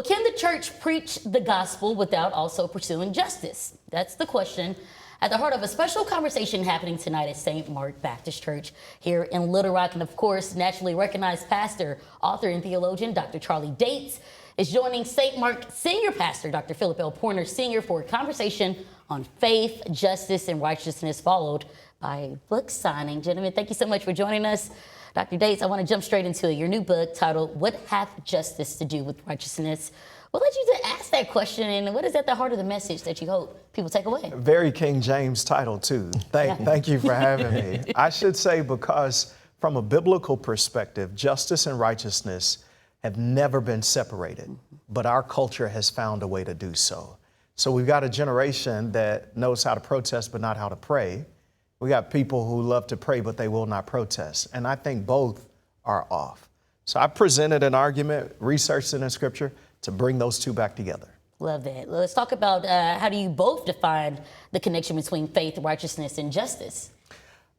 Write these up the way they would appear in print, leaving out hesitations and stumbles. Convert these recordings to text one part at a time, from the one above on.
Can the church preach the gospel without also pursuing justice? That's the question at the heart of a special conversation happening tonight at St. Mark Baptist Church here in Little Rock. And of course, nationally recognized pastor, author, and theologian Dr. Charlie Dates is joining St. Mark senior pastor Dr. Phillip L. Sr. for a conversation on faith, justice, and righteousness, followed by a book signing. Gentlemen, thank you so much for joining us. Dr. Dates, I want to jump straight into it. Your new book titled, What Hath Justice to Do with Righteousness? What led you to ask that question, and what is at the heart of the message that you hope people take away? Very King James title, too. Thank you for having me. I should say, because from a biblical perspective, justice and righteousness have never been separated, but our culture has found a way to do so. So we've got a generation that knows how to protest, but not how to pray. We got people who love to pray, but they will not protest. And I think both are off. So I presented an argument, researched it in Scripture, to bring those two back together. Love that. Let's talk about how do you both define the connection between faith, righteousness, and justice?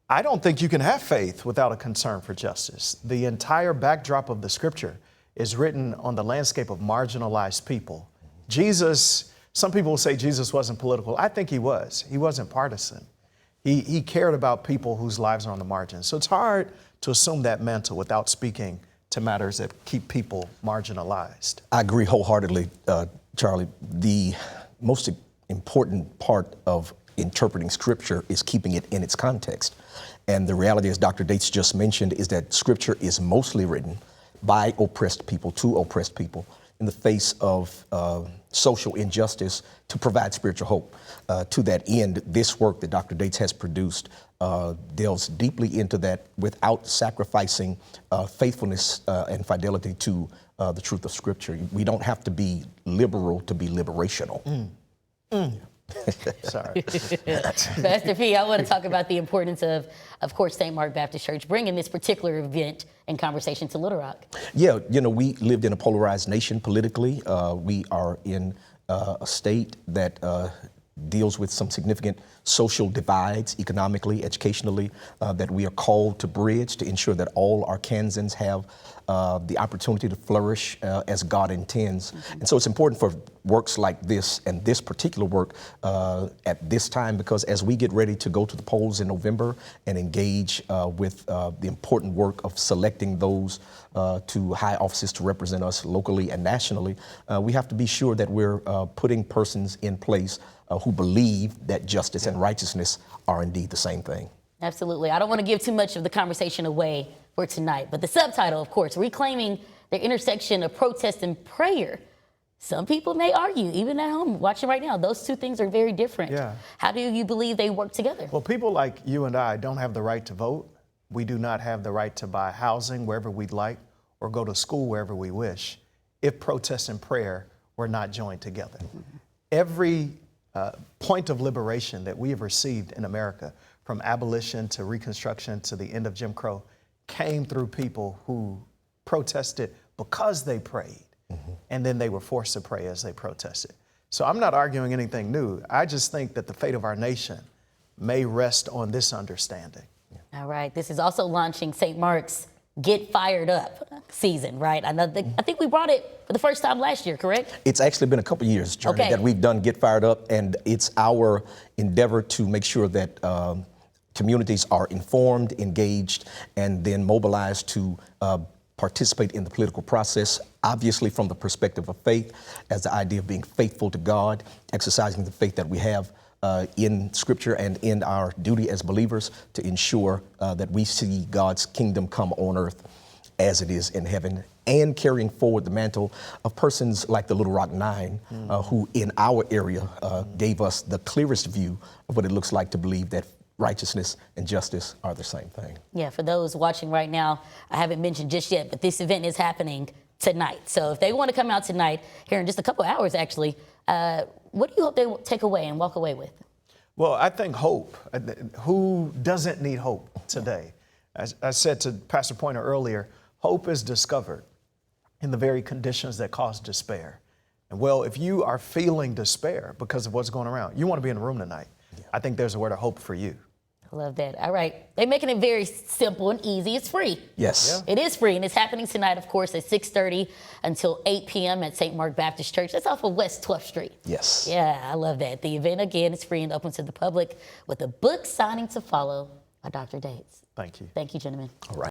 I don't think you can have faith without a concern for justice. The entire backdrop of the Scripture is written on the landscape of marginalized people. Jesus, some people will say Jesus wasn't political. I think he was. He wasn't partisan. He cared about people whose lives are on the margins. So it's hard to assume that mantle without speaking to matters that keep people marginalized. I agree wholeheartedly, Charlie. The most important part of interpreting Scripture is keeping it in its context. And the reality, as Dr. Dates just mentioned, is that Scripture is mostly written by oppressed people, to oppressed people, in the face of social injustice to provide spiritual hope. To that end, this work that Dr. Dates has produced delves deeply into that without sacrificing faithfulness and fidelity to the truth of Scripture. We don't have to be liberal to be liberational. Sorry. Pastor P, I want to talk about the importance of course, St. Mark Baptist Church bringing this particular event and conversation to Little Rock. Yeah, we lived in a polarized nation politically. We are in a state that deals with some significant social divides economically, educationally, that we are called to bridge to ensure that all Arkansans have the opportunity to flourish as God intends. And so it's important for works like this and this particular work at this time, because as we get ready to go to the polls in November and engage with the important work of selecting those to high offices to represent us locally and nationally, we have to be sure that we're putting persons in place who believe that justice and righteousness are indeed the same thing. Absolutely. I don't want to give too much of the conversation away for tonight, but the subtitle, of course, reclaiming the intersection of protest and prayer. Some people may argue, even at home watching right now, those two things are very different. Yeah. How do you believe they work together? Well, people like you and I don't have the right to vote. We do not have the right to buy housing wherever we'd like or go to school wherever we wish if protest and prayer were not joined together. Every point of liberation that we have received in America, from abolition to Reconstruction to the end of Jim Crow, came through people who protested because they prayed, and then they were forced to pray as they protested. So I'm not arguing anything new. I just think that the fate of our nation may rest on this understanding. All right. This is also launching St. Mark's Get Fired Up season, right? I think we brought it for the first time last year, correct? It's actually been a couple of years, Journey, that we've done Get Fired Up, and it's our endeavor to make sure that communities are informed, engaged, and then mobilized to participate in the political process, obviously from the perspective of faith, as the idea of being faithful to God, exercising the faith that we have in Scripture and in our duty as believers to ensure that we see God's kingdom come on earth as it is in heaven, and carrying forward the mantle of persons like the Little Rock Nine, who in our area gave us the clearest view of what it looks like to believe that righteousness and justice are the same thing. Yeah, for those watching right now, I haven't mentioned just yet, but this event is happening tonight. So if they want to come out tonight, here in just a couple hours actually, what do you hope they will take away and walk away with? Well, I think hope. Who doesn't need hope today? As I said to Pastor Pointer earlier, hope is discovered in the very conditions that cause despair. And well, if you are feeling despair because of what's going around, you want to be in the room tonight. I think there's a word of hope for you. I love that. All right. They're making it very simple and easy. It's free. Yes. It is free, and it's happening tonight, of course, at 6:30 until 8 p.m. at St. Mark Baptist Church. That's off of West 12th Street. Yes. Yeah, I love that. The event, again, is free and open to the public with a book signing to follow by Dr. Dates. Thank you. Thank you, gentlemen. All right.